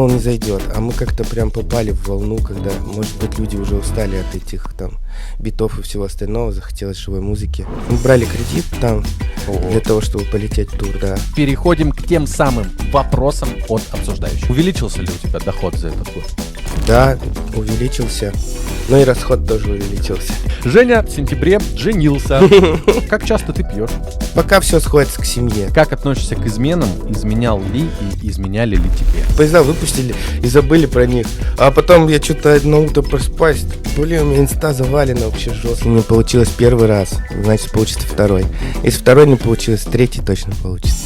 думал, не зайдет. А мы как-то прям попали в волну, когда, может быть, люди уже устали от этих там битов и всего остального, захотелось живой музыки. Мы брали кредит там для того, чтобы полететь в тур, да. Переходим к тем самым вопросам от обсуждающих. Увеличился ли у тебя доход за этот год? Да, увеличился. Но и расход тоже увеличился. Женя в сентябре женился. Как часто ты пьешь? Пока все сходится к семье. Как относишься к изменам? Изменял ли и изменяли ли тебе? Поезда выпустили и забыли про них. А потом я что-то одно утро просыпаюсь. Блин, у меня инста завалена вообще жестко. Не получилось первый раз, значит получится второй. Если второй не получилось, третий точно получится.